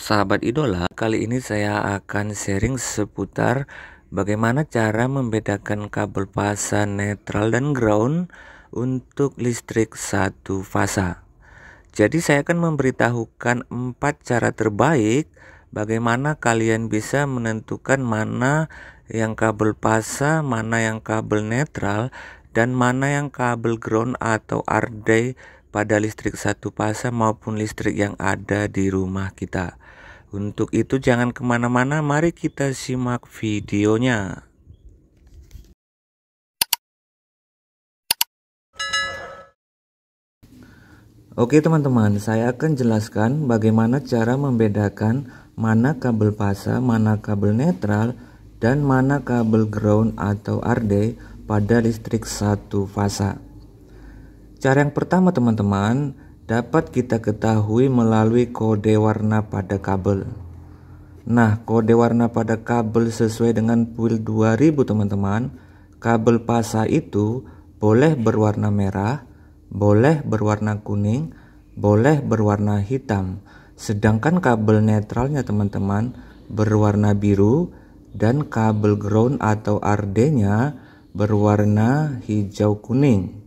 Sahabat idola, kali ini saya akan sharing seputar bagaimana cara membedakan kabel fasa netral dan ground untuk listrik satu fasa. Jadi saya akan memberitahukan 4 cara terbaik bagaimana kalian bisa menentukan mana yang kabel fasa, mana yang kabel netral, dan mana yang kabel ground atau RD pada listrik satu fasa maupun listrik yang ada di rumah kita. Untuk itu jangan kemana-mana, mari kita simak videonya. Oke teman-teman, saya akan jelaskan bagaimana cara membedakan mana kabel fasa, mana kabel netral, dan mana kabel ground atau RD pada listrik satu fasa. Cara yang pertama teman-teman, dapat kita ketahui melalui kode warna pada kabel. Nah, kode warna pada kabel sesuai dengan PUIL 2000 teman-teman. Kabel fasa itu boleh berwarna merah, boleh berwarna kuning, boleh berwarna hitam. Sedangkan kabel netralnya teman-teman berwarna biru dan kabel ground atau RD-nya berwarna hijau kuning.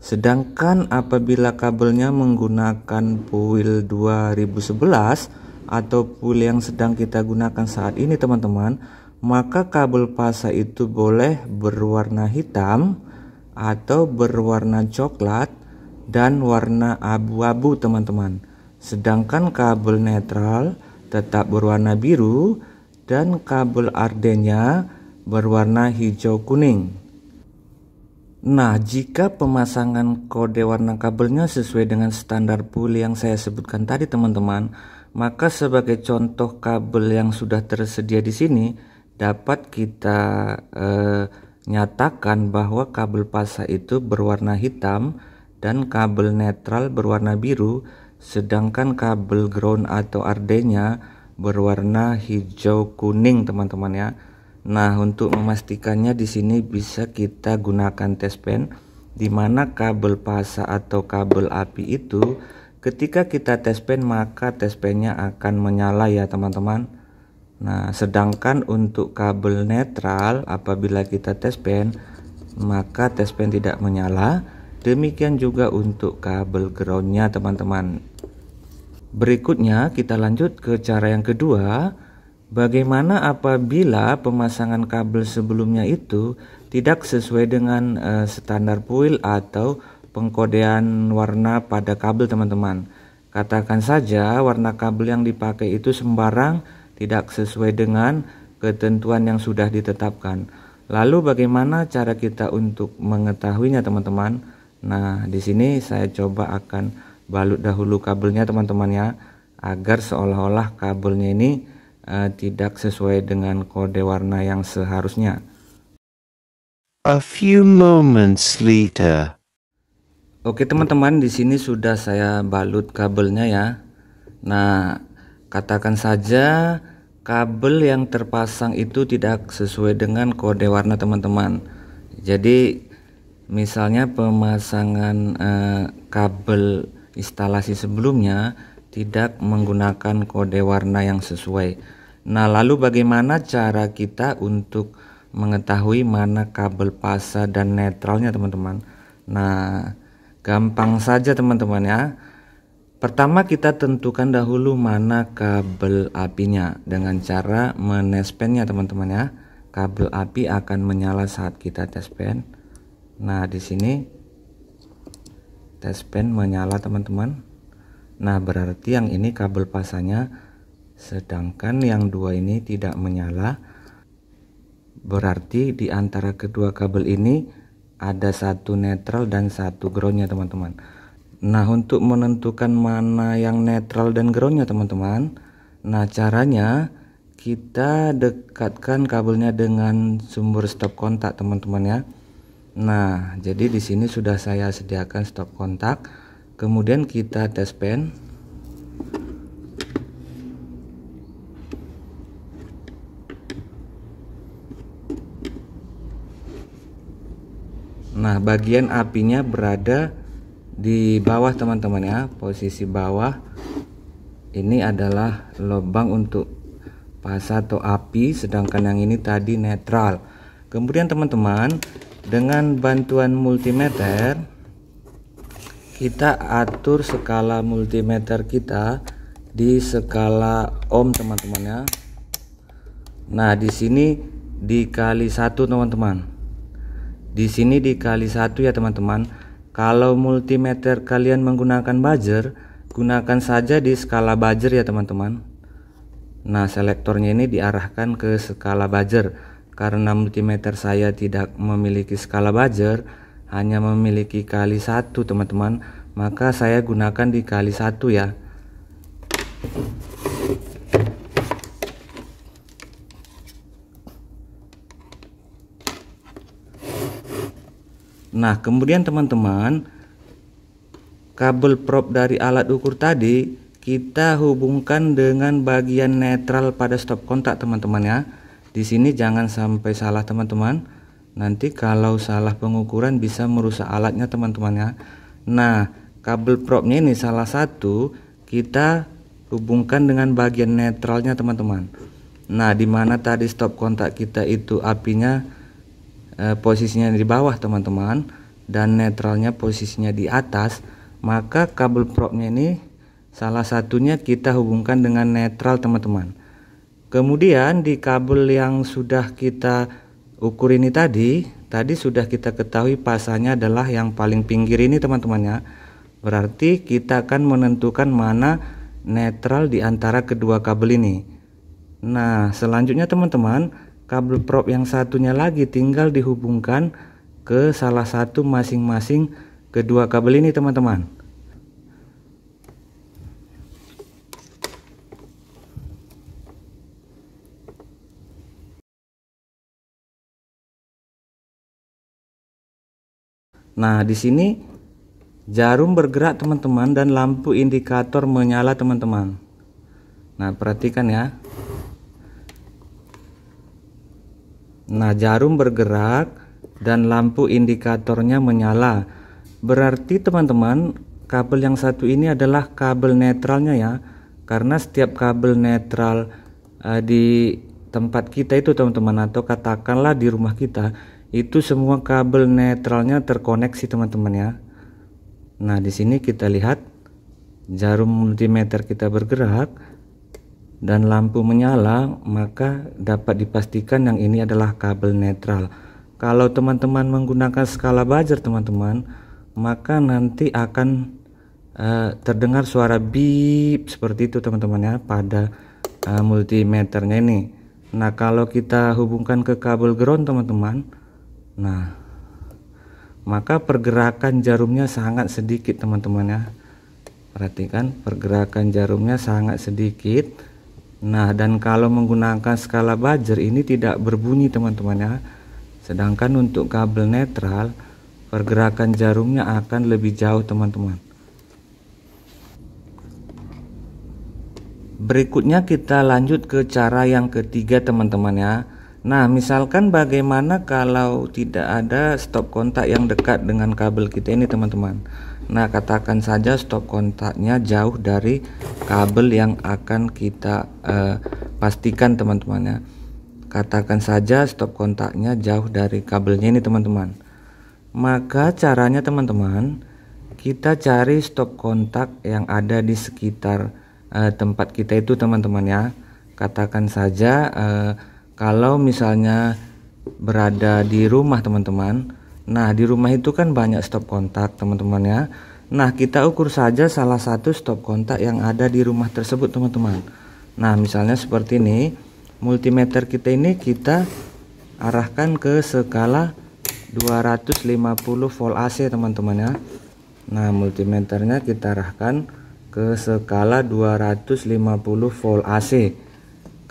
Sedangkan apabila kabelnya menggunakan PUIL 2011 atau PUIL yang sedang kita gunakan saat ini teman-teman, maka kabel fasa itu boleh berwarna hitam atau berwarna coklat dan warna abu-abu teman-teman. Sedangkan kabel netral tetap berwarna biru dan kabel RD-nya berwarna hijau kuning. Nah, jika pemasangan kode warna kabelnya sesuai dengan standar PUIL yang saya sebutkan tadi teman-teman, maka sebagai contoh kabel yang sudah tersedia di sini dapat kita nyatakan bahwa kabel fasa itu berwarna hitam dan kabel netral berwarna biru, sedangkan kabel ground atau RD-nya berwarna hijau kuning teman-teman ya. Nah, untuk memastikannya di sini bisa kita gunakan test pen, di mana kabel fasa atau kabel api itu ketika kita test pen maka test pennya akan menyala ya teman-teman. Nah, sedangkan untuk kabel netral apabila kita test pen maka test pen tidak menyala. Demikian juga untuk kabel groundnya teman-teman. Berikutnya kita lanjut ke cara yang kedua. Bagaimana apabila pemasangan kabel sebelumnya itu tidak sesuai dengan standar PUIL atau pengkodean warna pada kabel teman-teman. Katakan saja warna kabel yang dipakai itu sembarang, tidak sesuai dengan ketentuan yang sudah ditetapkan. Lalu bagaimana cara kita untuk mengetahuinya teman-teman? Nah, di sini saya coba akan balut dahulu kabelnya teman-teman ya, agar seolah-olah kabelnya ini tidak sesuai dengan kode warna yang seharusnya. A few moments later. Oke teman-teman, di sini sudah saya balut kabelnya ya. Nah, katakan saja kabel yang terpasang itu tidak sesuai dengan kode warna teman-teman. Jadi misalnya pemasangan kabel instalasi sebelumnya tidak menggunakan kode warna yang sesuai. Nah, lalu bagaimana cara kita untuk mengetahui mana kabel fasa dan netralnya teman-teman? Nah, gampang saja teman-teman ya. Pertama kita tentukan dahulu mana kabel apinya dengan cara menespennya teman-teman ya. Kabel api akan menyala saat kita tes pen. Nah, di sini tes pen menyala teman-teman. Nah, berarti yang ini kabel fasanya, sedangkan yang dua ini tidak menyala. Berarti di antara kedua kabel ini ada satu netral dan satu groundnya teman-teman. Nah, untuk menentukan mana yang netral dan groundnya teman-teman, nah caranya kita dekatkan kabelnya dengan sumber stop kontak teman-teman ya. Nah, jadi di sini sudah saya sediakan stop kontak. Kemudian kita tes pen. Nah, bagian apinya berada di bawah teman-teman ya, posisi bawah. ini adalah lubang untuk pasa atau api, sedangkan yang ini tadi netral. Kemudian teman-teman, dengan bantuan multimeter kita atur skala multimeter kita di skala ohm teman-teman ya. Nah, di sini dikali 1 teman-teman. Di sini dikali 1 ya teman-teman. Kalau multimeter kalian menggunakan buzzer, gunakan saja di skala buzzer ya teman-teman. Nah, selektornya ini diarahkan ke skala buzzer. Karena multimeter saya tidak memiliki skala buzzer, hanya memiliki kali 1 teman-teman, maka saya gunakan dikali 1 ya. Nah, kemudian teman-teman, kabel prop dari alat ukur tadi kita hubungkan dengan bagian netral pada stop kontak teman-teman ya. Di sini jangan sampai salah teman-teman. Nanti kalau salah pengukuran bisa merusak alatnya teman-teman ya. Nah, kabel propnya ini salah satu kita hubungkan dengan bagian netralnya teman-teman. Nah, dimana tadi stop kontak kita itu apinya posisinya di bawah teman-teman dan netralnya posisinya di atas, maka kabel propnya ini salah satunya kita hubungkan dengan netral teman-teman. Kemudian di kabel yang sudah kita ukur ini tadi sudah kita ketahui pasanya adalah yang paling pinggir ini teman-teman ya. Berarti kita akan menentukan mana netral di antara kedua kabel ini. Nah, selanjutnya teman-teman, kabel prop yang satunya lagi tinggal dihubungkan ke salah satu masing-masing kedua kabel ini teman-teman. Nah, di sini jarum bergerak teman-teman dan lampu indikator menyala teman-teman. Nah, perhatikan ya. Nah, jarum bergerak dan lampu indikatornya menyala. Berarti teman-teman, kabel yang satu ini adalah kabel netralnya ya. Karena setiap kabel netral di tempat kita itu teman-teman, atau katakanlah di rumah kita, itu semua kabel netralnya terkoneksi teman-teman ya. Nah, di sini kita lihat jarum multimeter kita bergerak dan lampu menyala, maka dapat dipastikan yang ini adalah kabel netral. Kalau teman-teman menggunakan skala buzzer teman-teman, maka nanti akan terdengar suara beep seperti itu teman-teman ya pada multimeternya ini. Nah, kalau kita hubungkan ke kabel ground teman-teman, nah maka pergerakan jarumnya sangat sedikit teman-teman ya. Perhatikan, pergerakan jarumnya sangat sedikit. Nah, dan kalau menggunakan skala buzzer ini tidak berbunyi teman-teman ya. Sedangkan untuk kabel netral, pergerakan jarumnya akan lebih jauh teman-teman. Berikutnya kita lanjut ke cara yang ketiga teman-teman ya. Nah, misalkan bagaimana kalau tidak ada stop kontak yang dekat dengan kabel kita ini teman-teman. Nah, katakan saja stop kontaknya jauh dari kabel yang akan kita pastikan teman-teman ya. Katakan saja stop kontaknya jauh dari kabelnya ini teman-teman. Maka caranya teman-teman, kita cari stop kontak yang ada di sekitar tempat kita itu teman-teman ya. Katakan saja kalau misalnya berada di rumah teman-teman. Nah, di rumah itu kan banyak stop kontak teman-teman ya. Nah, kita ukur saja salah satu stop kontak yang ada di rumah tersebut teman-teman. Nah, misalnya seperti ini, multimeter kita ini kita arahkan ke skala 250 volt AC teman-teman ya. Nah, multimeternya kita arahkan ke skala 250 volt AC.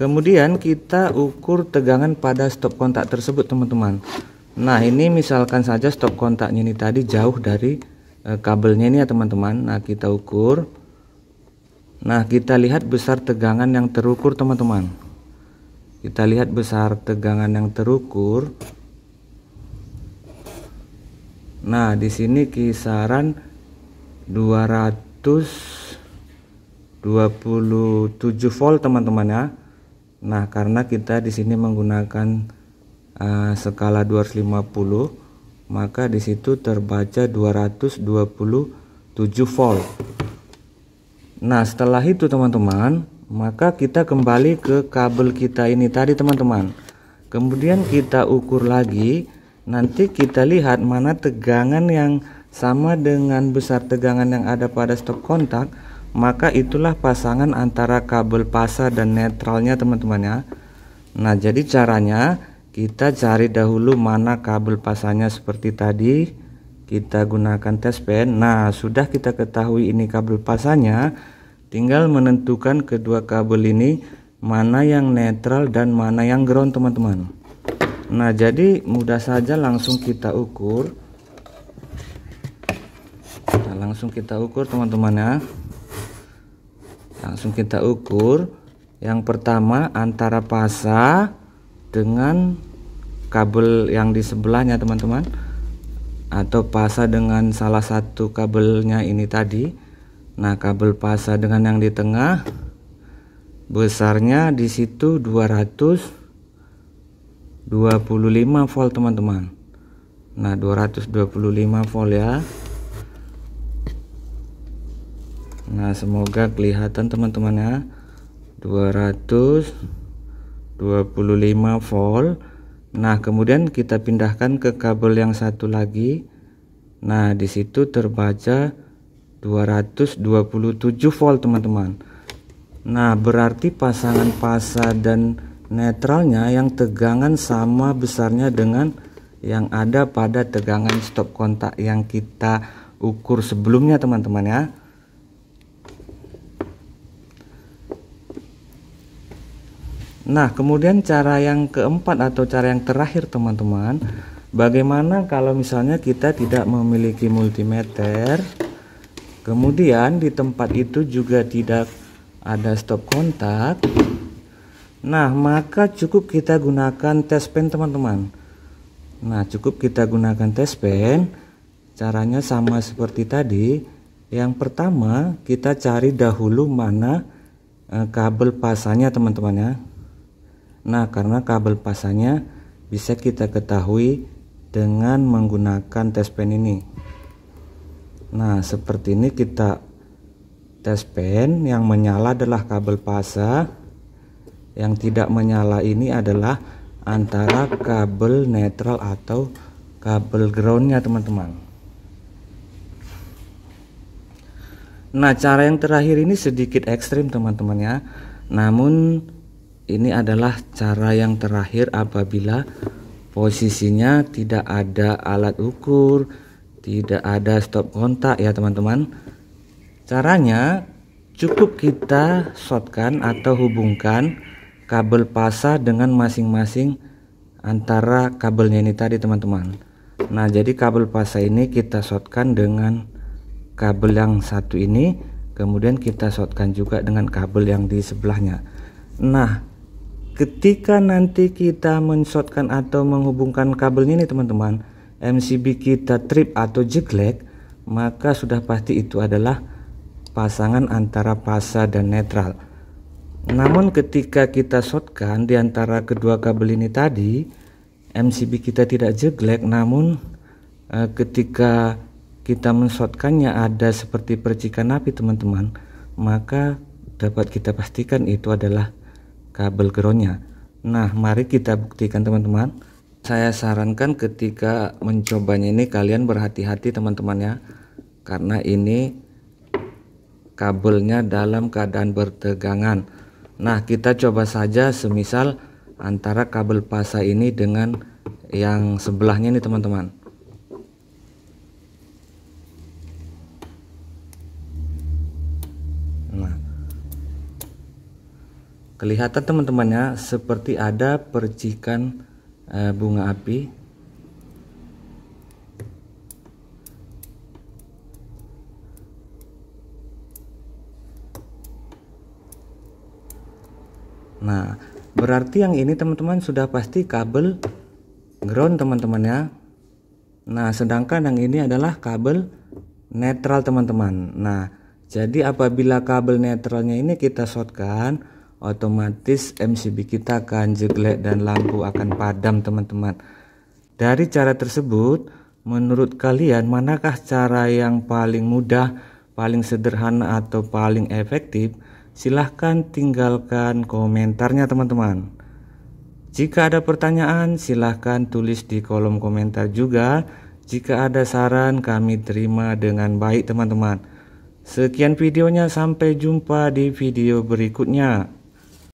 Kemudian kita ukur tegangan pada stop kontak tersebut teman-teman. Nah, ini misalkan saja stop kontaknya ini tadi jauh dari kabelnya ini ya teman-teman. Nah, kita ukur. Nah, kita lihat besar tegangan yang terukur teman-teman. Kita lihat besar tegangan yang terukur. Nah, di sini kisaran 250 27 volt teman-teman ya. Nah, karena kita di sini menggunakan skala 250, maka di situ terbaca 227 volt. Nah, setelah itu teman-teman, maka kita kembali ke kabel kita ini tadi teman-teman. Kemudian kita ukur lagi, nanti kita lihat mana tegangan yang sama dengan besar tegangan yang ada pada stop kontak, maka itulah pasangan antara kabel pasa dan netralnya teman-teman ya. Nah, jadi caranya kita cari dahulu mana kabel pasanya seperti tadi, kita gunakan test pen. Nah, sudah kita ketahui ini kabel pasanya, tinggal menentukan kedua kabel ini mana yang netral dan mana yang ground teman-teman. Nah, jadi mudah saja, langsung kita ukur. Nah, langsung kita ukur teman-teman ya. Langsung kita ukur. Yang pertama antara pasa dengan kabel yang di sebelahnya teman-teman, atau pasa dengan salah satu kabelnya ini tadi. Nah, kabel pasa dengan yang di tengah, besarnya di situ 225 volt teman-teman. Nah, 225 volt ya. Nah, semoga kelihatan teman-teman ya. 225 volt. Nah, kemudian kita pindahkan ke kabel yang satu lagi. Nah, di situ terbaca 227 volt teman-teman. Nah, berarti pasangan pasa dan netralnya yang tegangan sama besarnya dengan yang ada pada tegangan stop kontak yang kita ukur sebelumnya teman-teman ya. Nah, kemudian cara yang keempat atau cara yang terakhir teman-teman, bagaimana kalau misalnya kita tidak memiliki multimeter, kemudian di tempat itu juga tidak ada stop kontak. Nah, maka cukup kita gunakan test pen teman-teman. Nah, cukup kita gunakan test pen. Caranya sama seperti tadi. Yang pertama, kita cari dahulu mana kabel pasanya teman-teman ya. Nah, karena kabel pasanya bisa kita ketahui dengan menggunakan test pen ini. Nah, seperti ini kita test pen. Yang menyala adalah kabel pasa, yang tidak menyala ini adalah antara kabel netral atau kabel groundnya teman-teman. Nah, cara yang terakhir ini sedikit ekstrim teman-teman ya. Namun ini adalah cara yang terakhir apabila posisinya tidak ada alat ukur, tidak ada stop kontak ya teman-teman. Caranya cukup kita shortkan atau hubungkan kabel pasa dengan masing-masing antara kabelnya ini tadi teman-teman. Nah, jadi kabel pasa ini kita shortkan dengan kabel yang satu ini, kemudian kita shortkan juga dengan kabel yang di sebelahnya. Nah, ketika nanti kita men-shortkan atau menghubungkan kabelnya ini teman-teman, MCB kita trip atau jeglek, maka sudah pasti itu adalah pasangan antara pasa dan netral. Namun ketika kita shortkan di antara kedua kabel ini tadi, MCB kita tidak jeglek, namun ketika kita men-shortkannya ada seperti percikan api teman-teman, maka dapat kita pastikan itu adalah kabel groundnya. Nah, mari kita buktikan teman-teman. Saya sarankan ketika mencobanya ini kalian berhati-hati teman-teman ya, karena ini kabelnya dalam keadaan bertegangan. Nah, kita coba saja semisal antara kabel pasa ini dengan yang sebelahnya nih teman-teman. Nah, kelihatan teman-temannya seperti ada percikan bunga api. Nah, berarti yang ini teman-teman sudah pasti kabel ground teman-teman ya. Nah, sedangkan yang ini adalah kabel netral teman-teman. Nah, Jadi apabila kabel netralnya ini kita shortkan, otomatis MCB kita akan jeglek dan lampu akan padam teman-teman. Dari cara tersebut, menurut kalian manakah cara yang paling mudah, paling sederhana atau paling efektif? Silahkan tinggalkan komentarnya teman-teman. Jika ada pertanyaan silahkan tulis di kolom komentar juga. Jika ada saran kami terima dengan baik teman-teman. Sekian videonya, sampai jumpa di video berikutnya.